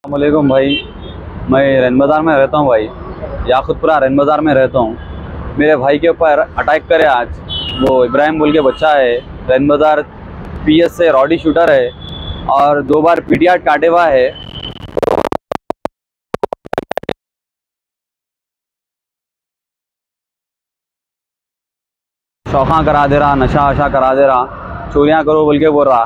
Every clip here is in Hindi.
अस्सलामुअलैकुम भाई। मैं रैन बाज़ार में रहता हूँ भाई, याकुतपुरा रैन बाज़ार में रहता हूँ। मेरे भाई के ऊपर अटैक करे आज। वो इब्राहिम बोल के बच्चा है, रैन बाज़ार पीएस से रॉडी शूटर है और 2 बार पीटीआर काटे हुआ है। शौक़ा करा दे रहा, नशा वशा करा दे रहा, चोरियाँ करो बोल के बोल रहा।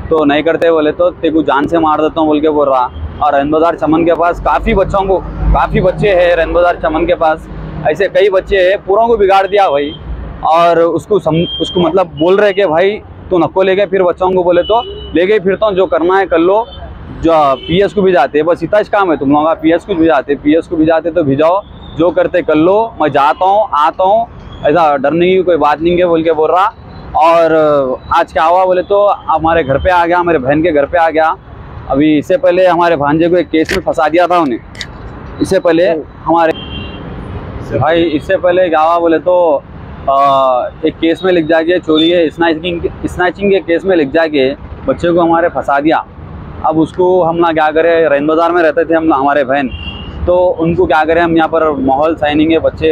तो नहीं करते बोले तो तेरे को जान से मार देता हूँ बोल के बोल रहा। और रैन बाज़ार चमन के पास काफ़ी बच्चे हैं। रैन बाज़ार चमन के पास ऐसे कई बच्चे हैं, पूरों को बिगाड़ दिया भाई। और उसको मतलब बोल रहे कि भाई तू नको ले गए, फिर बच्चों को बोले तो ले गए, फिर तो जो करना है कर लो। जो पीएस को भी जाते बस इतना ही काम है तुम लोगों का। पीएस को भी जाते तो भिजाओ, जो करते कर लो, मैं जाता हूँ आता हूँ, ऐसा डरने की कोई बात नहीं है बोल के बोल रहा। और आज क्या हुआ बोले तो हमारे घर पे आ गया, मेरे बहन के घर पे आ गया। अभी इससे पहले हमारे भांजे को एक केस में फंसा दिया था उन्हें। इससे पहले क्या हुआ बोले तो एक केस में लिख जाके चोरी है, स्नैचिंग के केस में लिख जाके बच्चे को हमारे फंसा दिया। अब उसको हम ना क्या करें, रैन बाज़ार में रहते थे हम हमारे बहन, तो उनको क्या करें हम यहाँ पर माहौल सही नहीं है। बच्चे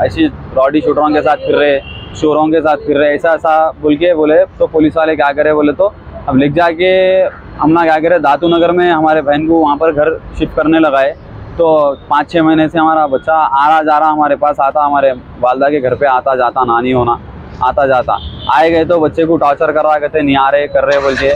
ऐसी रॉडी शूटरों के साथ फिर रहे, चोरों के साथ फिर रहे, ऐसा बोले तो पुलिस वाले क्या करे बोले तो अब लिख जाके हम ना क्या करें, दातू नगर में हमारे बहन को वहाँ पर घर शिफ्ट करने लगाए। तो 5-6 महीने से हमारा बच्चा आ रहा जा रहा हमारे पास आता, हमारे वालदा के घर पे आता जाता, नानी होना आता जाता। आए गए तो बच्चे को टॉर्चर कर रहा करते, नहीं आ रहे कर रहे बोल के,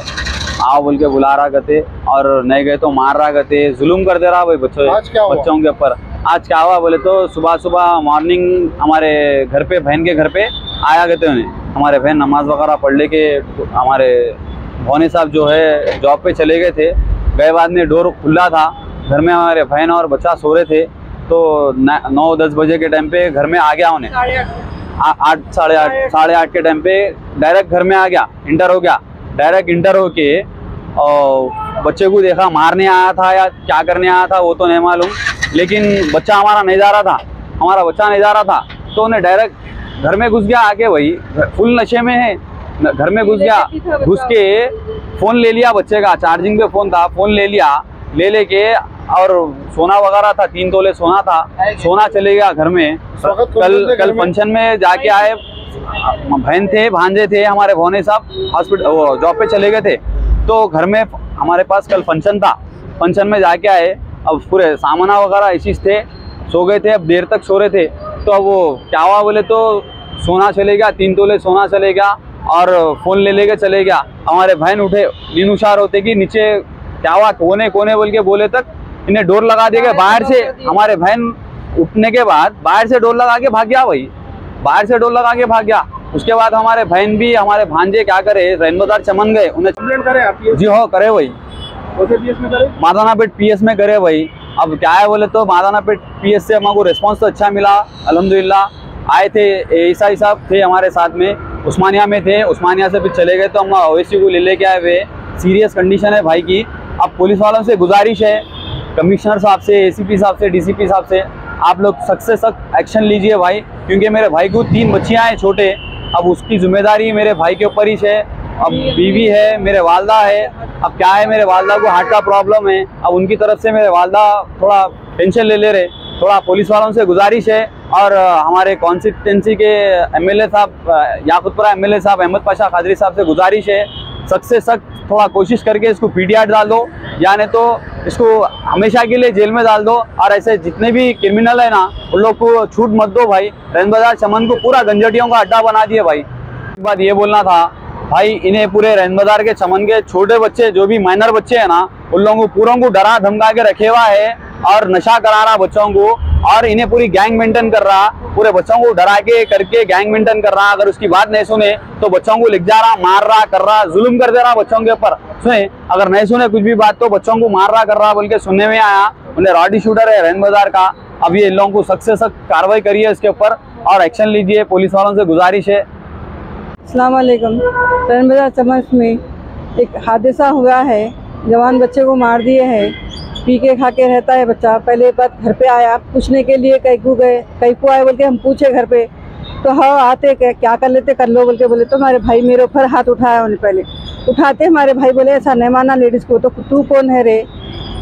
आओ बोल के बुला रहा करते, और नहीं गए तो मार रहा करते, जुल्म कर दे रहा भाई बच्चों के ऊपर। आज क्या हुआ बोले तो सुबह मॉर्निंग हमारे घर पे, बहन के घर पे आया करते उन्हें। हमारे बहन नमाज वगैरह पढ़ ले के हमारे भौने साहब जो है जॉब पे चले गए थे। गए बाद में डोर खुला था, घर में हमारे बहन और बच्चा सो रहे थे। तो 9-10 बजे के टाइम पे घर में आ गया उन्हें, 8-8 के टाइम पे डायरेक्ट घर में आ गया, इंटर हो गया। डायरेक्ट इंटर होके और बच्चे को देखा, मारने आया था या क्या करने आया था वो तो नहीं मालूम, लेकिन बच्चा हमारा नहीं जा रहा था। तो उन्हें डायरेक्ट घर में घुस गया आके, वही फुल नशे में है, घर में घुस गया, घुस के फ़ोन ले लिया बच्चे का, चार्जिंग पे फ़ोन था, फ़ोन ले लिया, लेके और सोना वगैरह था, 3 तोले सोना था, सोना चले गया घर में। कल फंक्शन में जाके आए, बहन थे, भांजे थे, हमारे भौने साहब हॉस्पिटल वो जॉब पे चले गए थे। तो घर में हमारे पास कल फंक्शन था, फंक्शन में जाके आए। अब पूरे सामाना वगैरह ऐसी थे, सो गए थे, अब देर तक सो रहे थे। तो अब वो क्या हुआ बोले तो सोना चले गया, 3 तोले सोना चले गया और फ़ोन ले लेके चले गया। हमारे बहन उठे, नीनुशार होते कि नीचे क्या हुआ, कोने बोल के बोले तक इन्हें डोर लगा देगा बाहर से। हमारे बहन उठने के बाद बाहर से डोर लगा के भाग गया भाई, बाहर से डोर लगा के भाग गया। उसके बाद हमारे बहन भी, हमारे भांजे क्या करे, रैन बाज़ार चमन गए, उन्हें कंप्लेंट करे आप? जी हाँ करे भाई, पीएस में करे, मादानापेट पीएस में करे भाई। अब क्या है बोले तो मादानापेट पीएस से हमको रिस्पांस तो अच्छा मिला, अल्हम्दुलिल्लाह। आए थे एएसआई साहब थे हमारे साथ में, उस्मानिया में थे, उस्मानिया से फिर चले गए। तो हम ओवैसी को ले के आए हुए, सीरियस कंडीशन है भाई की। अब पुलिस वालों से गुजारिश है, कमिश्नर साहब से, एसीपी साहब से, डीसीपी साहब से, आप लोग सख्त से सख्त एक्शन लीजिए भाई, क्योंकि मेरे भाई को 3 बच्चियाँ हैं छोटे। अब उसकी जिम्मेदारी मेरे भाई के ऊपर ही है। अब बीवी है, मेरे वालदा है। अब क्या है, मेरे वालदा को हार्ट का प्रॉब्लम है। अब उनकी तरफ से मेरे वालदा थोड़ा टेंशन ले रहे। थोड़ा पुलिस वालों से गुजारिश है, और हमारे कॉन्स्टिट्यूंसी के एमएलए साहब, याकुतपुरा एमएलए साहब अहमद पाशा खादरी साहब से गुजारिश है, सख्त से सख्त थोड़ा कोशिश करके इसको पीटीआर डाल दो, या नहीं तो इसको हमेशा के लिए जेल में डाल दो। और ऐसे जितने भी क्रिमिनल है ना, उन लोग को छूट मत दो भाई। रैन बाज़ार चमन को पूरा गंजटियों का अड्डा बना दिए भाई। एक बात ये बोलना था भाई, इन्हें पूरे रैन बाज़ार के चमन के छोटे बच्चे, जो भी माइनर बच्चे हैं ना, उन लोगों को पूरों को डरा धमका के रखे हुआ है और नशा करा रहा बच्चों को, और इन्हें पूरी गैंग मेंटेन कर रहा, पूरे बच्चों को डरा के करके गैंग मेंटेन कर रहा। अगर उसकी बात नहीं सुने तो बच्चों को लिख जा रहा, मार रहा, कर रहा, जुल्म कर दे रहा बच्चों के ऊपर। सुने, अगर नहीं सुने कुछ भी बात तो बच्चों को मार रहा, कर रहा बोल के सुनने में आया। उन्हें रॉडी शूटर है रैन बाज़ार का। अब ये इन लोगों को सख्त से सख्त कार्रवाई करिए इसके ऊपर और एक्शन लीजिए, पुलिस वालों से गुजारिश है। अस्सलाम वालेकुम। रैन बाज़ार चमन में एक हादसा हुआ है, जवान बच्चे को मार दिए हैं। पी के खा के रहता है बच्चा। पहले बात घर पे आया पूछने के लिए, कहीं को आए बोल के हम पूछे घर पे, तो हाँ आते क्या कर लेते कर लो बोल के बोले। तो हमारे भाई मेरे ऊपर हाथ उठाया उन्हें, पहले उठाते हमारे भाई बोले ऐसा नहीं माना लेडीज़ को, तो तू कौन है रे,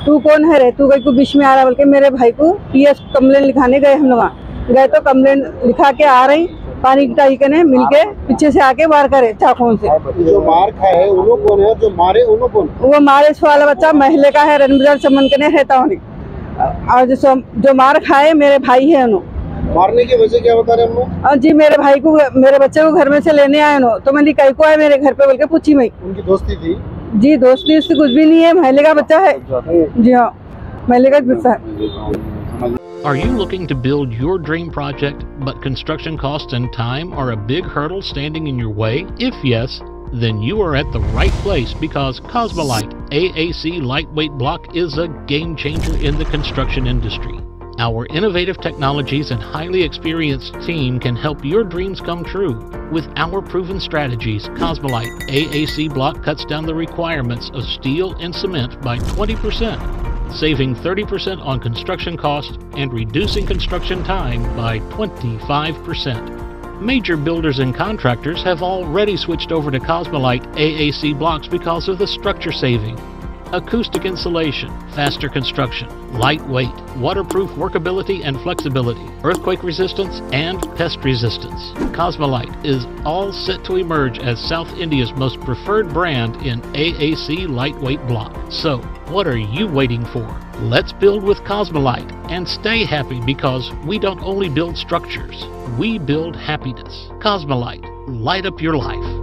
तू कौन है रे, तू कहीं को बीच में आ रहा, बल्कि मेरे भाई को पीएस कंप्लेंट लिखाने गए। हम लोग वहाँ गए तो कंप्लेंट लिखा के आ रही, पानी की टाइके ने मिलके पीछे से आके वार करे चाकुओं से। जो मार खाए उन लोग कौन है, जो मारे उन लोग कौन? वो मारे वाला बच्चा महले का है, रणबाजार चमन के ने रहता होने, और जो मार खाए मेरे भाई है उन्होंने। मारने की वजह क्या बता रहे हम लोग? और जी मेरे भाई को, मेरे बच्चे को घर में से लेने आए नो, तो मैंने कहीं को आए मेरे घर पे बोल के पूछी मैं। उनकी दोस्ती थी? जी दोस्ती उससे कुछ भी नहीं है, महले का बच्चा है। जी हाँ, महले का बच्चा है। Are you looking to build your dream project, but construction costs and time are a big hurdle standing in your way? If yes, then you are at the right place, because Cosmolite AAC lightweight block is a game changer in the construction industry. Our innovative technologies and highly experienced team can help your dreams come true. With our proven strategies, Cosmolite AAC block cuts down the requirements of steel and cement by 20%, saving 30% on construction costs and reducing construction time by 25%. Major builders and contractors have already switched over to Cosmolite AAC blocks because of the structure saving. Acoustic insulation, faster construction, lightweight, waterproof workability and flexibility, earthquake resistance, and pest resistance. Cosmolite is all set to emerge as South India's most preferred brand in AAC lightweight block. So, what are you waiting for? Let's build with Cosmolite and stay happy, because we don't only build structures, we build happiness. Cosmolite, light up your life.